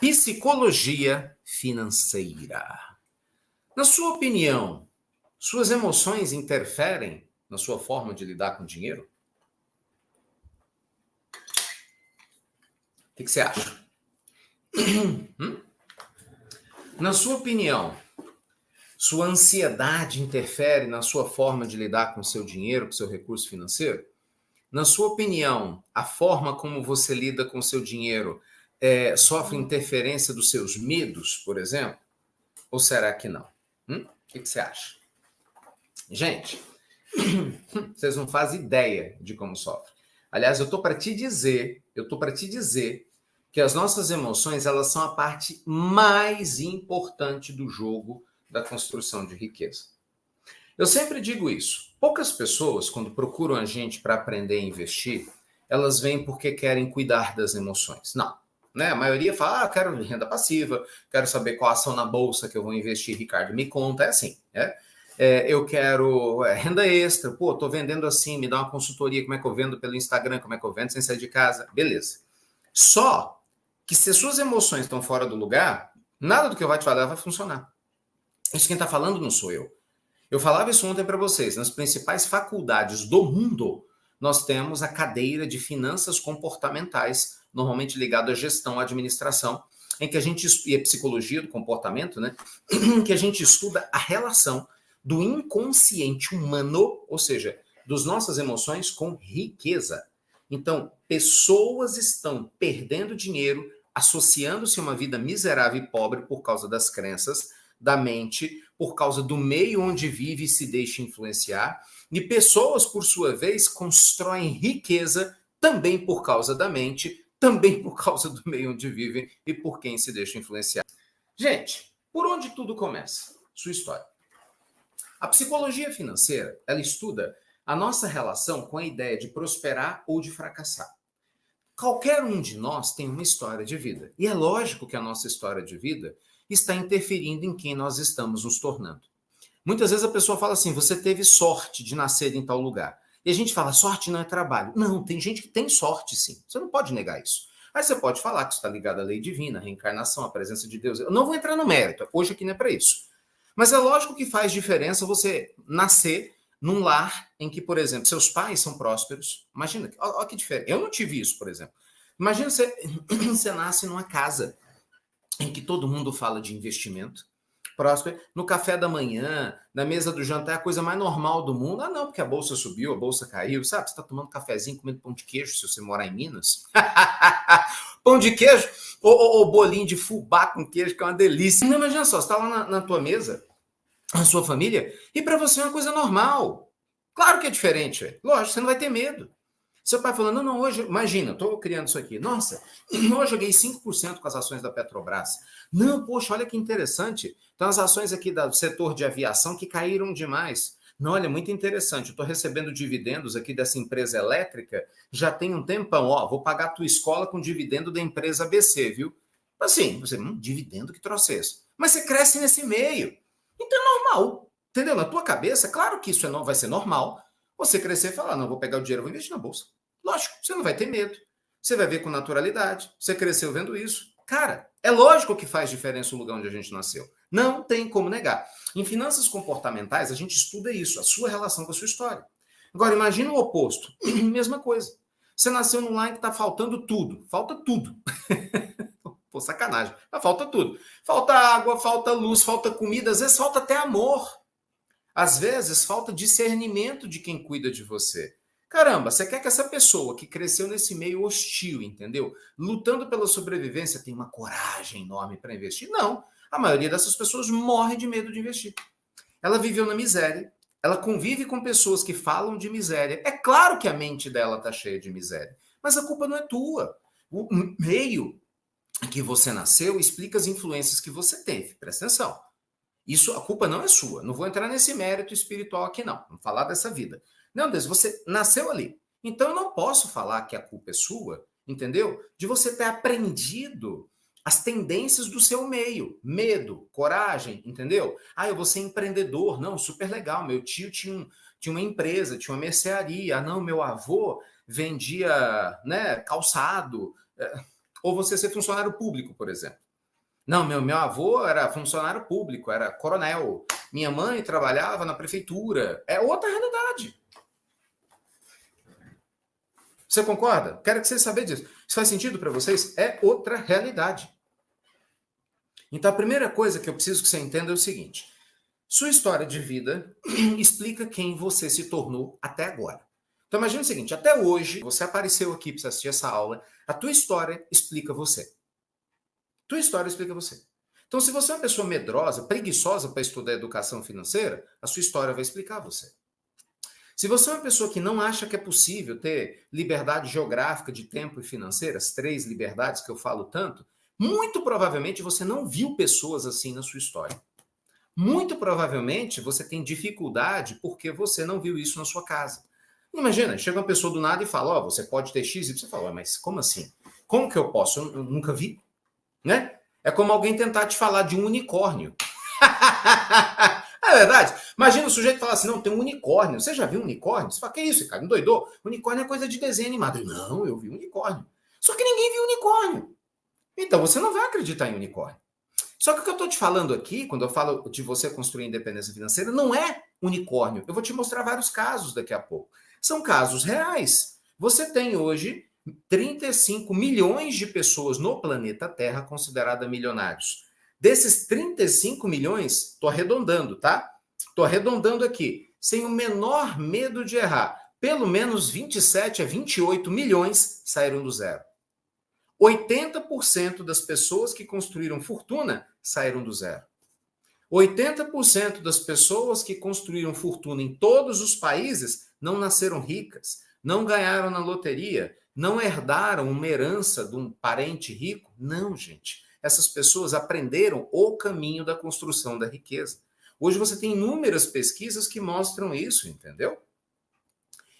Psicologia financeira. Na sua opinião, suas emoções interferem na sua forma de lidar com o dinheiro? O que você acha? Na sua opinião, sua ansiedade interfere na sua forma de lidar com o seu dinheiro, com o seu recurso financeiro? Na sua opinião, a forma como você lida com o seu dinheiro sofre interferência dos seus medos, por exemplo? Ou será que não? O que você acha? Gente, vocês não fazem ideia de como sofre. Aliás, eu estou para te dizer que as nossas emoções, elas são a parte mais importante do jogo da construção de riqueza. Eu sempre digo isso. Poucas pessoas, quando procuram a gente para aprender a investir, elas vêm porque querem cuidar das emoções. Não. Né? A maioria fala, quero renda passiva, quero saber qual ação na bolsa que eu vou investir, Ricardo, me conta. É assim, né? Eu quero renda extra, pô, tô vendendo assim, me dá uma consultoria, como é que eu vendo pelo Instagram, como é que eu vendo sem sair de casa, beleza. Só que se suas emoções estão fora do lugar, nada do que eu vou te falar vai funcionar. Isso quem está falando não sou eu. Eu falava isso ontem para vocês. Nas principais faculdades do mundo, nós temos a cadeira de finanças comportamentais, normalmente ligada à gestão, à administração, em que a gente e a psicologia do comportamento, né? Em que a gente estuda a relação do inconsciente humano, ou seja, das nossas emoções com riqueza. Então, pessoas estão perdendo dinheiro, associando-se a uma vida miserável e pobre por causa das crenças da mente, por causa do meio onde vive e se deixa influenciar, e pessoas, por sua vez, constroem riqueza também por causa da mente, também por causa do meio onde vivem e por quem se deixa influenciar. Gente, por onde tudo começa? Sua história. A psicologia financeira, ela estuda a nossa relação com a ideia de prosperar ou de fracassar. Qualquer um de nós tem uma história de vida. E é lógico que a nossa história de vida está interferindo em quem nós estamos nos tornando. Muitas vezes a pessoa fala assim, você teve sorte de nascer em tal lugar. E a gente fala, sorte não é trabalho. Não, tem gente que tem sorte sim. Você não pode negar isso. Aí você pode falar que isso está ligado à lei divina, à reencarnação, à presença de Deus. Eu não vou entrar no mérito, hoje aqui não é para isso. Mas é lógico que faz diferença você nascer num lar em que, por exemplo, seus pais são prósperos. Imagina, olha que diferença. Eu não tive isso, por exemplo. Imagina você nasce numa casa em que todo mundo fala de investimento, próspero, no café da manhã, na mesa do jantar, é a coisa mais normal do mundo. Ah, não, porque a bolsa subiu, a bolsa caiu, sabe? Você está tomando cafezinho, comendo pão de queijo, se você morar em Minas. Pão de queijo ou bolinho de fubá com queijo, que é uma delícia. Não, imagina só, você está lá na tua mesa, na sua família, e para você é uma coisa normal. Claro que é diferente, véio. Lógico, você não vai ter medo. Seu pai falando, não, hoje, imagina, estou criando isso aqui. Nossa, hoje eu joguei 5% com as ações da Petrobras. Não, poxa, olha que interessante. Então, as ações aqui do setor de aviação que caíram demais. Não, olha, muito interessante. Eu estou recebendo dividendos aqui dessa empresa elétrica já tem um tempão. Ó, vou pagar a tua escola com dividendo da empresa ABC, viu? Assim, você, dividendo que trouxe isso. Mas você cresce nesse meio. Então é normal. Entendeu? Na tua cabeça, claro que isso vai ser normal. Você crescer e falar, não, vou pegar o dinheiro, vou investir na bolsa. Lógico, você não vai ter medo. Você vai ver com naturalidade. Você cresceu vendo isso. Cara, é lógico que faz diferença o lugar onde a gente nasceu. Não tem como negar. Em finanças comportamentais, a gente estuda isso, a sua relação com a sua história. Agora, imagina o oposto. Mesma coisa. Você nasceu num lar em que está faltando tudo. Falta tudo. Pô, sacanagem. Mas falta tudo. Falta água, falta luz, falta comida, às vezes falta até amor. Às vezes falta discernimento de quem cuida de você. Caramba, você quer que essa pessoa que cresceu nesse meio hostil, entendeu? Lutando pela sobrevivência, tem uma coragem enorme para investir? Não. A maioria dessas pessoas morre de medo de investir. Ela viveu na miséria, ela convive com pessoas que falam de miséria. É claro que a mente dela está cheia de miséria, mas a culpa não é tua. O meio que você nasceu explica as influências que você teve. Presta atenção. Isso, a culpa não é sua. Não vou entrar nesse mérito espiritual aqui, não. Vamos falar dessa vida. Não, Deus, você nasceu ali. Então eu não posso falar que a culpa é sua, entendeu? De você ter aprendido as tendências do seu meio. Medo, coragem, entendeu? Ah, eu vou ser empreendedor. Não, super legal. Meu tio tinha uma empresa, tinha uma mercearia. Ah, não, meu avô vendia, né, calçado. Ou você ser funcionário público, por exemplo. Não, meu avô era funcionário público, era coronel. Minha mãe trabalhava na prefeitura. É outra realidade. Você concorda? Quero que vocês saibam disso. Isso faz sentido para vocês? É outra realidade. Então, a primeira coisa que eu preciso que você entenda é o seguinte: sua história de vida explica quem você se tornou até agora. Então, imagine o seguinte: até hoje, você apareceu aqui para assistir essa aula, a tua história explica você. Tua história explica você. Então, se você é uma pessoa medrosa, preguiçosa para estudar educação financeira, a sua história vai explicar você. Se você é uma pessoa que não acha que é possível ter liberdade geográfica de tempo e financeira, as três liberdades que eu falo tanto, muito provavelmente você não viu pessoas assim na sua história. Muito provavelmente você tem dificuldade porque você não viu isso na sua casa. Imagina, chega uma pessoa do nada e fala, ó, oh, você pode ter X, e você fala, mas como assim? Como que eu posso? Eu nunca vi, né? É como alguém tentar te falar de um unicórnio. É verdade. Imagina o sujeito falar assim, não, tem um unicórnio. Você já viu um unicórnio? Você fala, que isso, cara? Endoidou? Unicórnio é coisa de desenho animado. Não, eu vi um unicórnio. Só que ninguém viu unicórnio. Então você não vai acreditar em unicórnio. Só que o que eu estou te falando aqui, quando eu falo de você construir independência financeira, não é unicórnio. Eu vou te mostrar vários casos daqui a pouco. São casos reais. Você tem hoje 35 milhões de pessoas no planeta Terra consideradas milionários. Desses 35 milhões, estou arredondando, tá? Estou arredondando aqui, sem o menor medo de errar. Pelo menos 27 a 28 milhões saíram do zero. 80% das pessoas que construíram fortuna saíram do zero. 80% das pessoas que construíram fortuna em todos os países não nasceram ricas, não ganharam na loteria, não herdaram uma herança de um parente rico. Não, gente. Essas pessoas aprenderam o caminho da construção da riqueza. Hoje você tem inúmeras pesquisas que mostram isso, entendeu?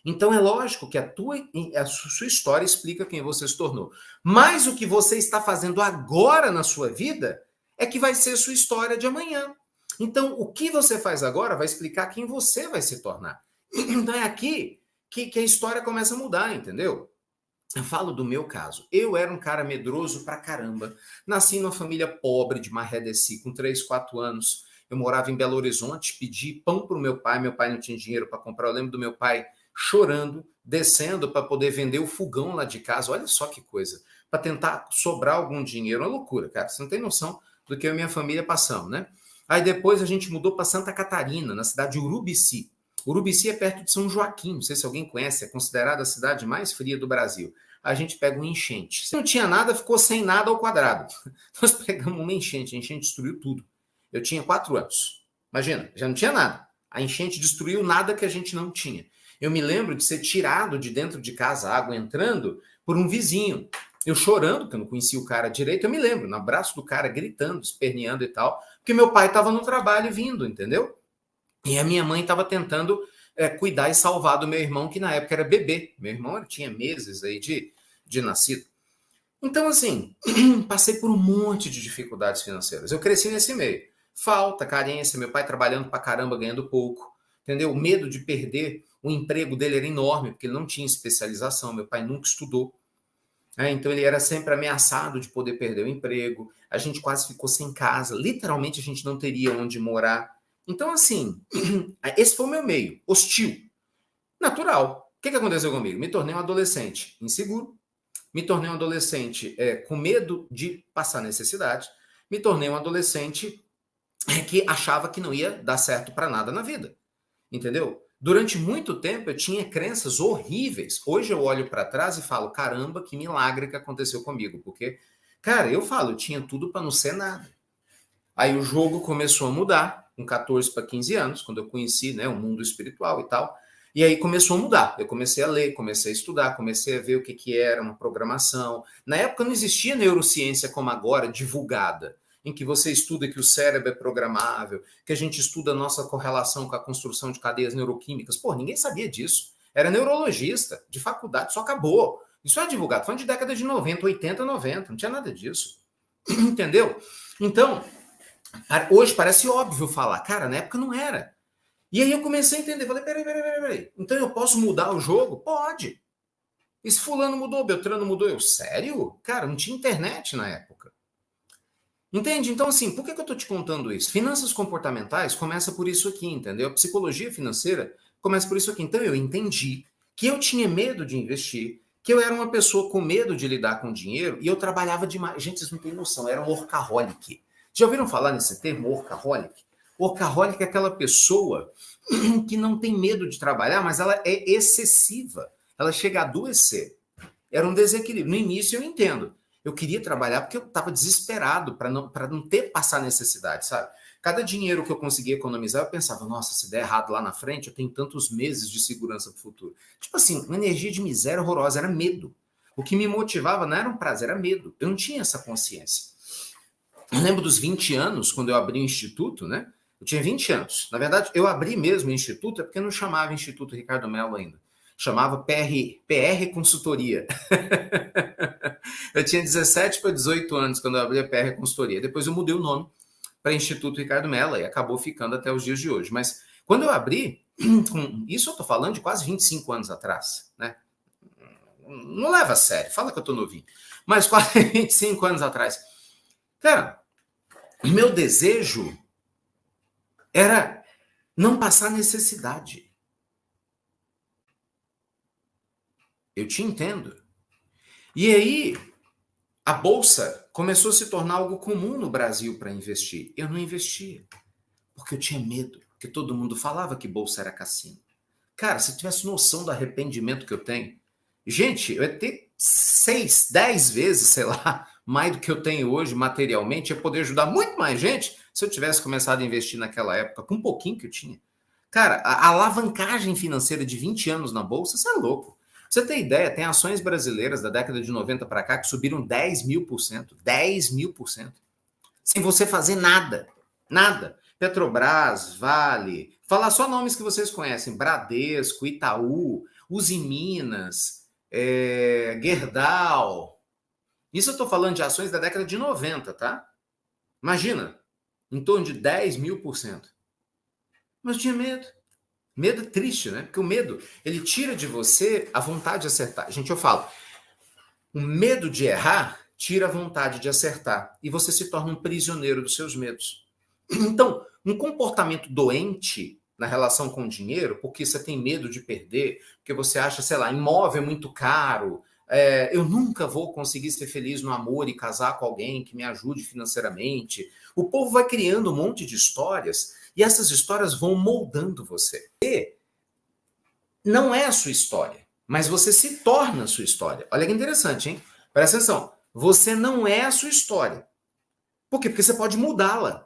Então é lógico que a sua história explica quem você se tornou. Mas o que você está fazendo agora na sua vida é que vai ser sua história de amanhã. Então, o que você faz agora vai explicar quem você vai se tornar. Então é aqui que a história começa a mudar, entendeu? Eu falo do meu caso. Eu era um cara medroso pra caramba. Nasci numa família pobre de Marredeci, com 3, 4 anos. Eu morava em Belo Horizonte, pedi pão pro meu pai não tinha dinheiro para comprar. Eu lembro do meu pai chorando, descendo para poder vender o fogão lá de casa. Olha só que coisa. Para tentar sobrar algum dinheiro. Uma loucura, cara. Você não tem noção do que eu e minha família passamos, né? Aí depois a gente mudou para Santa Catarina, na cidade de Urubici. Urubici é perto de São Joaquim, não sei se alguém conhece, é considerada a cidade mais fria do Brasil. A gente pega um enchente. Se não tinha nada, ficou sem nada ao quadrado. Nós pegamos uma enchente, a enchente destruiu tudo. Eu tinha 4 anos. Imagina, já não tinha nada. A enchente destruiu nada que a gente não tinha. Eu me lembro de ser tirado de dentro de casa, a água entrando, por um vizinho. Eu chorando, porque eu não conhecia o cara direito, eu me lembro, no abraço do cara, gritando, esperneando e tal, porque meu pai estava no trabalho vindo, entendeu? E a minha mãe estava tentando cuidar e salvar do meu irmão, que na época era bebê. Meu irmão tinha meses aí de nascido. Então, assim, passei por um monte de dificuldades financeiras. Eu cresci nesse meio. Falta, carência, meu pai trabalhando pra caramba, ganhando pouco. Entendeu? O medo de perder o emprego dele era enorme, porque ele não tinha especialização, meu pai nunca estudou. Então ele era sempre ameaçado de poder perder o emprego. A gente quase ficou sem casa. Literalmente a gente não teria onde morar. Então, assim, esse foi o meu meio, hostil, natural. O que aconteceu comigo? Me tornei um adolescente inseguro, me tornei um adolescente com medo de passar necessidade, me tornei um adolescente que achava que não ia dar certo para nada na vida, entendeu? Durante muito tempo eu tinha crenças horríveis. Hoje eu olho para trás e falo, caramba, que milagre que aconteceu comigo, porque, cara, eu falo, eu tinha tudo para não ser nada. Aí o jogo começou a mudar, com 14 para 15 anos, quando eu conheci, né, o mundo espiritual e tal. E aí começou a mudar. Eu comecei a ler, comecei a estudar, comecei a ver o que era uma programação. Na época não existia neurociência como agora, divulgada, em que você estuda que o cérebro é programável, que a gente estuda a nossa correlação com a construção de cadeias neuroquímicas. Pô, ninguém sabia disso. Era neurologista, de faculdade, só acabou. Isso é divulgado. Foi de década de 90, 80, 90. Não tinha nada disso. Entendeu? Então, hoje parece óbvio falar. Cara, na época não era. E aí eu comecei a entender. Falei, peraí. Então eu posso mudar o jogo? Pode. Esse fulano mudou, Beltrano mudou. Eu, sério? Cara, não tinha internet na época. Entende? Então, assim, por que eu estou te contando isso? Finanças comportamentais começa por isso aqui, entendeu? A psicologia financeira começa por isso aqui. Então, eu entendi que eu tinha medo de investir, que eu era uma pessoa com medo de lidar com dinheiro e eu trabalhava demais. Gente, vocês não têm noção, eu era um workaholic. Já ouviram falar nesse termo, workaholic? Workaholic é aquela pessoa que não tem medo de trabalhar, mas ela é excessiva. Ela chega a adoecer. Era um desequilíbrio. No início eu entendo. Eu queria trabalhar porque eu estava desesperado para não ter passar necessidade, sabe? Cada dinheiro que eu conseguia economizar, eu pensava, nossa, se der errado lá na frente, eu tenho tantos meses de segurança para o futuro. Tipo assim, uma energia de miséria horrorosa, era medo. O que me motivava não era um prazer, era medo. Eu não tinha essa consciência. Eu lembro dos 20 anos, quando eu abri o instituto, né? Eu tinha 20 anos. Na verdade, eu abri mesmo o instituto, é porque não chamava Instituto Ricardo Mello ainda. Chamava PR Consultoria. Eu tinha 17 para 18 anos quando eu abri a PR Consultoria. Depois eu mudei o nome para Instituto Ricardo Mello e acabou ficando até os dias de hoje. Mas quando eu abri, isso eu estou falando de quase 25 anos atrás, né? Não leva a sério, fala que eu estou novinho. Mas quase 25 anos atrás. Cara, meu desejo era não passar necessidade. Eu te entendo. E aí, a bolsa começou a se tornar algo comum no Brasil para investir. Eu não investia, porque eu tinha medo, porque todo mundo falava que bolsa era cassino. Cara, se eu tivesse noção do arrependimento que eu tenho, gente, eu ia ter 6, 10 vezes, sei lá, mais do que eu tenho hoje materialmente, eu ia poder ajudar muito mais gente se eu tivesse começado a investir naquela época, com um pouquinho que eu tinha. Cara, a alavancagem financeira de 20 anos na bolsa, você é louco. Pra você ter ideia, tem ações brasileiras da década de 90 para cá que subiram 10.000%. 10.000%. Sem você fazer nada. Nada. Petrobras, Vale, falar só nomes que vocês conhecem: Bradesco, Itaú, Uzi Minas, Gerdau. Isso eu estou falando de ações da década de 90, tá? Imagina, em torno de 10.000%. Mas eu tinha medo. Medo é triste, né? Porque o medo, ele tira de você a vontade de acertar. Gente, eu falo, o medo de errar tira a vontade de acertar. E você se torna um prisioneiro dos seus medos. Então, um comportamento doente na relação com o dinheiro, porque você tem medo de perder, porque você acha, sei lá, imóvel é muito caro, eu nunca vou conseguir ser feliz no amor e casar com alguém que me ajude financeiramente. O povo vai criando um monte de histórias e essas histórias vão moldando você. E não é a sua história, mas você se torna a sua história. Olha que interessante, hein? Presta atenção. Você não é a sua história. Por quê? Porque você pode mudá-la.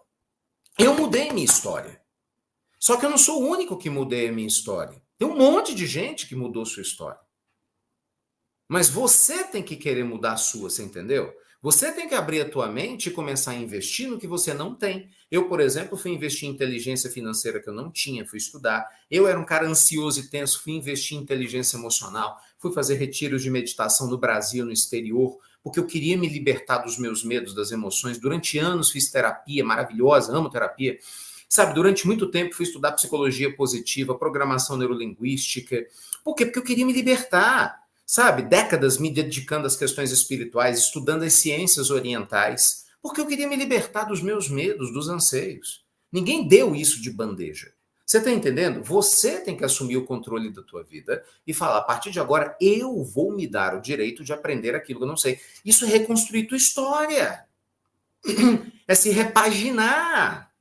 Eu mudei minha história. Só que eu não sou o único que mudei a minha história. Tem um monte de gente que mudou sua história. Mas você tem que querer mudar a sua, você entendeu? Você tem que abrir a tua mente e começar a investir no que você não tem. Eu, por exemplo, fui investir em inteligência financeira que eu não tinha, fui estudar. Eu era um cara ansioso e tenso, fui investir em inteligência emocional, fui fazer retiros de meditação no Brasil, no exterior, porque eu queria me libertar dos meus medos, das emoções. Durante anos fiz terapia maravilhosa, amo terapia. Sabe, durante muito tempo fui estudar psicologia positiva, programação neurolinguística. Por quê? Porque eu queria me libertar. Sabe, décadas me dedicando às questões espirituais, estudando as ciências orientais, porque eu queria me libertar dos meus medos, dos anseios. Ninguém deu isso de bandeja. Você está entendendo? Você tem que assumir o controle da tua vida e falar, a partir de agora, eu vou me dar o direito de aprender aquilo que eu não sei. Isso é reconstruir tua história. É se repaginar.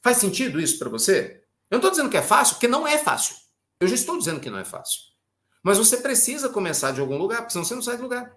Faz sentido isso para você? Eu não estou dizendo que é fácil, porque não é fácil. Eu já estou dizendo que não é fácil. Mas você precisa começar de algum lugar, porque senão você não sai do lugar.